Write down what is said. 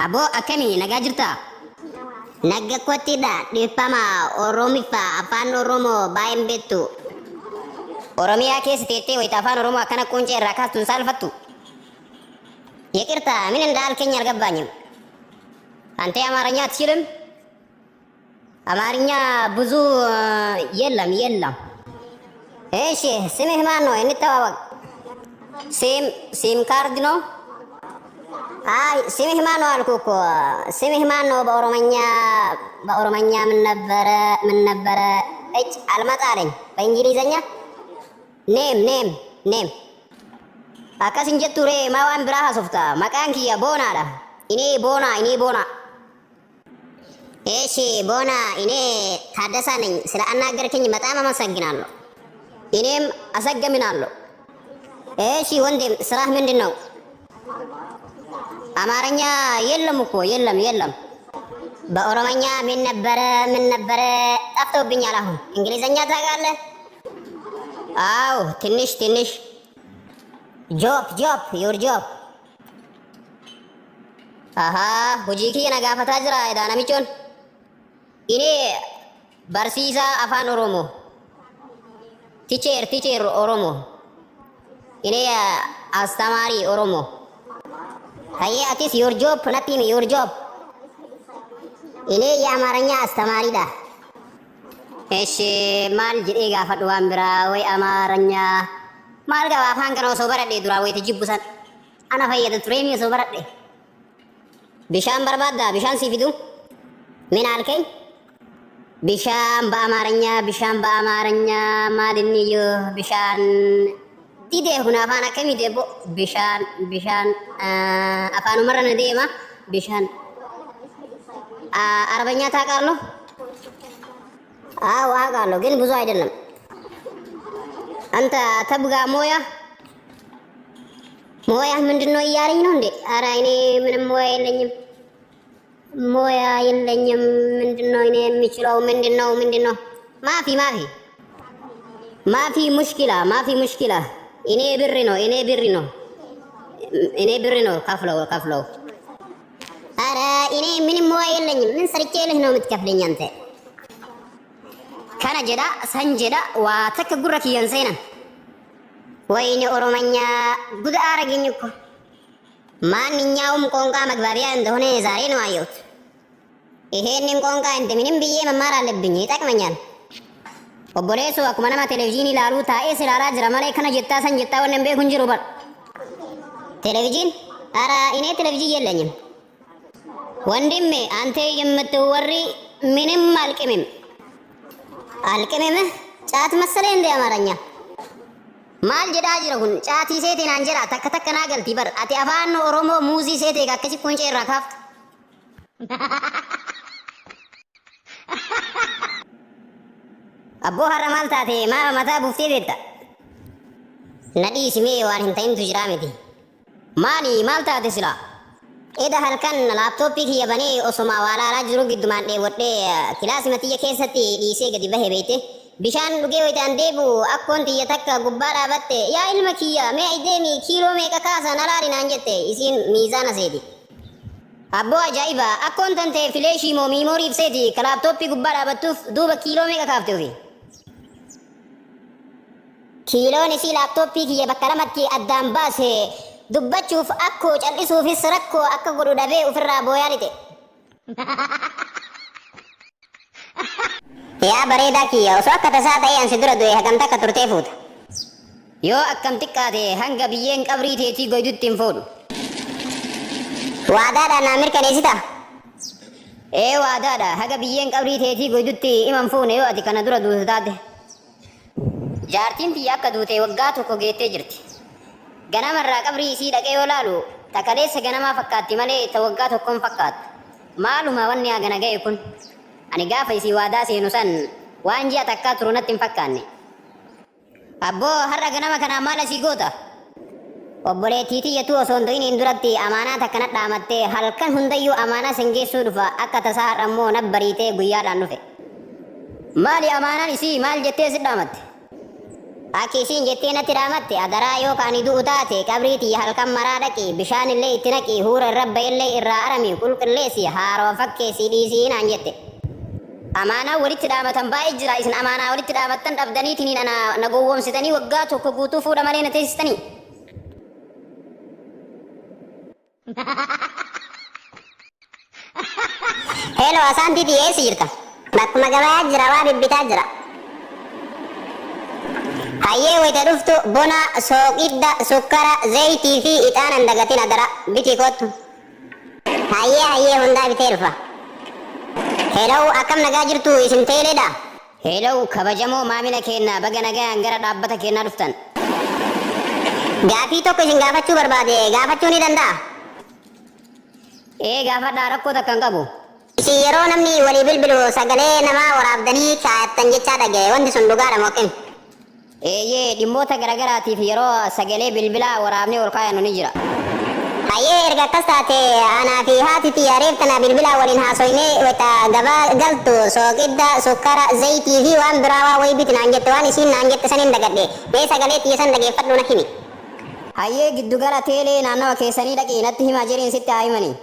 Abo akami nagaa jirta? Naga kottidha dhipama Oromiffaa afaan Oromoo baay'een beektu. Oromiyaa keessa teettee wayita afaan Oromoo akkana quncee irraa kaastuun saalfattu. ይቅርታ ምን እንዳልከኝ አልገባኝም። አንተ የአማርኛ አትችልም? አማርኛ ብዙ የለም። እሺ ስምህ ማን ነው? እንተዋወቅ። ሲም ካርድ ነው? አይ ስምህ ማን ነው አልኩህ እኮ። ስምህ ማን ነው? በኦሮመኛ ምን ነበረ? እጭ አልመጣለኝ። በእንግሊዘኛ ኔም Akkas hin jettu ree maa waan biraa haasofta. Maqaan kiyya Boonaadha. Inee Boona. Eeshi Boona inee Taaddasaa ነኝ። ስለ አናገርከኝ በጣም አመሰግናለሁ። እኔም አሰግናለሁ። እሺ ወንድም ስራህ ምንድን ነው? አማርኛ የለም እኮ የለም። በኦሮመኛ ምን ነበረ ጠፍቶብኛል አሁን። እንግሊዘኛ ታውቃለህ? አዎ ትንሽ Job, your job. Aha, hojii kiyya na gaafataa jira edha namichoon. Ini barsiisaa afaan Oromoo. Teacher Oromoo. Ini astamarii Oromoo. Hayyee atis your job natti himi your job. Ini የአማርኛ አስተማሪidha. Eshi maal jedhee gaafadhu waan biraa way አማርኛ maal gaba afaan kana osoo baradhe duraa wayita jibbusan ana fayyada tureemii osoo baradhe bishaan barbaadda bishaan sii fidu min alkay bishaan በአማርኛ ማልንዩ bishaan didee kun afaan akkamii deebo bishaan afaanumarra na deema bishaan አረበኛ ታውቃለህ? አዎ አውቃለሁ ግን ብዙ አይደለም። አንተ ተብጋ ሞያ ምንድነው እያለኝ ነው እንዴ? ኧረ እኔ ምንም ሞያ የለኝም። ምንድነው እኔ የምችለው? ምንድነው? ማፊ ሙሽኪላ። እኔ ብር ነው ከፍለው። ኧረ እኔ ምንም ሞያ የለኝም። ምን ሰርቼልህ ነው የምትከፍለኝ አንተ? kana jedha san jedha waa takka gurra kiyyan seenan ወይኔ ኦሮመኛ ጉድ አረገኝ እኮ። ማንኛውም ቋንቋ መግባቢያ እንደሆነ ዛሬ ነው አየሁት። ይሄንን ቋንቋ እንደምንም ብዬ መማር አለብኝ፣ ይጠቅመኛል። ኦቦሌሱ አኩማ ነማ ቴሌቪዥን ይላሉ ታኤ ስላላ ጅራ ማለ ከነ ጀታ ሰን ጀታ ወነን ቤኩን ጅሩ በር ቴሌቪዥን። ኧረ እኔ ቴሌቪዥን የለኝም ወንድሜ። አንተ የምትወሪ ምንም አልቅምም ጫት መሰለኝ እንደ አማርኛ ማል ጀዳ ጅረሁን ጫቲ ሴቴን አንጀራ ተከተከና ገልቲ በር አቲ አፋን ኦሮሞ ሙዚ ሴቴ ጋከሲ ኮንጨ ራካፍት አቦ ሀረማል ታቴ ማታ ቡፍቴ ቤታ ነዲ ስሜ ዋን hintain tujrameti mani mal taate sila eda halkan laptopi ki yabane osoma wala la juru gidduman de wodde kilas matiya keessatti dhiise gadi bahe beete bishaan dhugee waytaan deebu akkoon tiyya takka gubbaa dhaabatte yaa ilma kiyya mee ideemi kiiloo meeqa kaasan alaari naan jette isiin miizaana seeti. Abboo ajaa'iba akkoon tante fileeshii moo miimooriif seeti ka laaptooppii gubbaa dhaabattuuf duuba kiiloo meeqa kaafte ofi. Kiiloon isii laaptooppii kiyya bakka lamatti addaan baase dubbachuuf akkoo cal'isuufis rakkoo akka godhu dhabee ofirraa booyaalite. Yaa bareedaa kiyya osoo akka tasaa ta'ee ansi dura du'e hagam takka turtee fuuta. Yoo akkam xiqqaate hanga biyyeen qabrii teetii goydutti hin fuudhu. Waadaadhaan naa mirkaneessita? Waadaadha haga biyyeen qabrii teetii goydutti himan fuune yoo ati kana dura duutu taate. Jaartiin tiyya akka duute waggaa tokko geettee jirti. Ganamarraa qabrii isii dhaqee yoo laalu takaleessa ganamaa fakkaatti malee ta waggaa tokkoon fakkaatu. Maaluma wanni hagana ga'e kun? Ani gaafa isii waadaa seenu san waan ji'a takkaa turu natti hin fakkaanne. Abboo har'a ganama kanaan maal asii goota? Obboleettii tiyyatu osoo hin ta'iniin duratti amaanaa takka natti dhaamattee halkan hundayyuu amaanaa san geessuu dhufa akka tasaa har'a immoo nabbariitee guyyaadhaan dhufe. Maali amaanaan isii maal jettee si dhaamatte? Akkisiin jettee natti raamatte adaraa yookaan iduu taate qabriitii halkan maraa dhaqi bishaan illee itti naqi huura rabba illee irraa arami qulqulleessi haaroo fakkeessi dhiisii naan jette. Amaanaa walitti dhaamatan baay'ee jira isin amaanaa walitti dhaamattan dhabdaniitiin na gowwoomsitanii waggaa tokko guutuu fuudha malee na teessistanii. Hello asaantiiti eessa jirta? Bakkuma gabayaa jira waa bibbitaa jira. Hayyee wayita dhuftu bona sooqidda sukkara zayitii fi ixaanan dagatin adara biti kottu. Hayyee hundaa bitee dhufa. Hello akkam nagaa jirtu isin teeleedha? Hello kabajamoo maamila keenna baga nagaan gara dhaabbata keenyaa dhuftan. Gaafii tokko isin gaafachuu barbaade gaafachuu ni danda'a? Gaafadhaa rakkoo takka hin qabu. Isin yeroo namni walii bilbilu sagalee namaa waraabdanii kaayattan jechaa dhagaye wanti sun dhugaadha mooqin. Dhimmoota garagaraatiif yeroo sagalee bilbilaa waraabnee ol kaayannu ni jira. Hayyee erga akkas taate anaa fi haatiti areeftana bilbilaa waliin haasoynee wata gabaa galtu sooqidda sukkara zayitii fi waan biraa waa wayii biti naan jette waan isiin naan jette sanin dagadhe mee sagalee xiyyeessan dhageeffadhu na himi. Hayyee giddugala teelee naannawa keessanii dhaqii natti himaa jiriin sitti haa himanii.